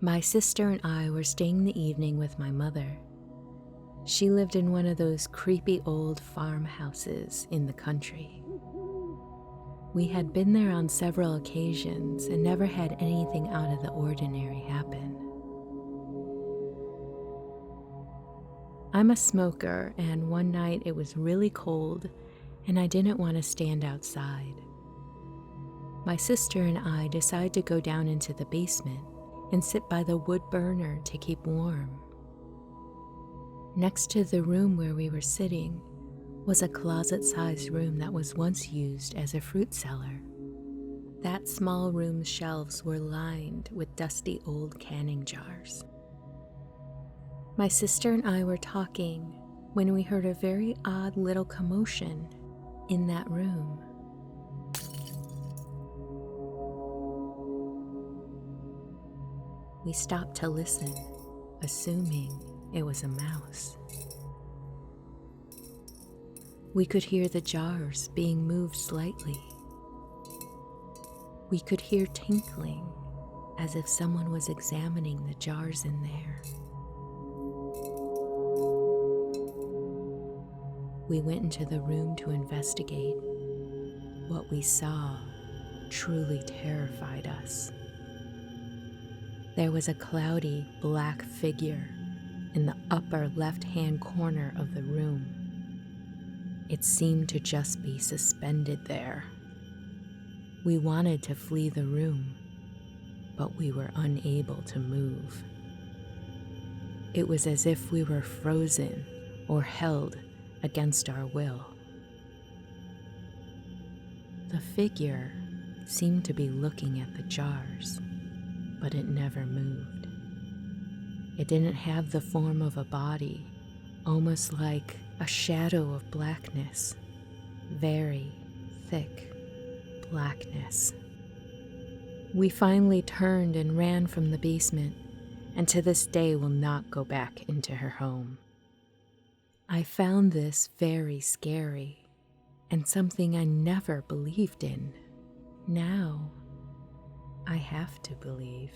My sister and I were staying the evening with my mother. She lived in one of those creepy old farmhouses in the country. We had been there on several occasions and never had anything out of the ordinary happen. I'm a smoker, and one night it was really cold and I didn't want to stand outside. My sister and I decided to go down into the basement and sit by the wood burner to keep warm. Next to the room where we were sitting was a closet-sized room that was once used as a fruit cellar. That small room's shelves were lined with dusty old canning jars. My sister and I were talking when we heard a very odd little commotion in that room. We stopped to listen, assuming it was a mouse. We could hear the jars being moved slightly. We could hear tinkling as if someone was examining the jars in there. We went into the room to investigate. What we saw truly terrified us. There was a cloudy black figure in the upper left-hand corner of the room. It seemed to just be suspended there. We wanted to flee the room, but we were unable to move. It was as if we were frozen or held against our will. The figure seemed to be looking at the jars, but it never moved. It didn't have the form of a body, almost like a shadow of blackness, very thick blackness. We finally turned and ran from the basement, and to this day will not go back into her home. I found this very scary and something I never believed in. Now, I have to believe.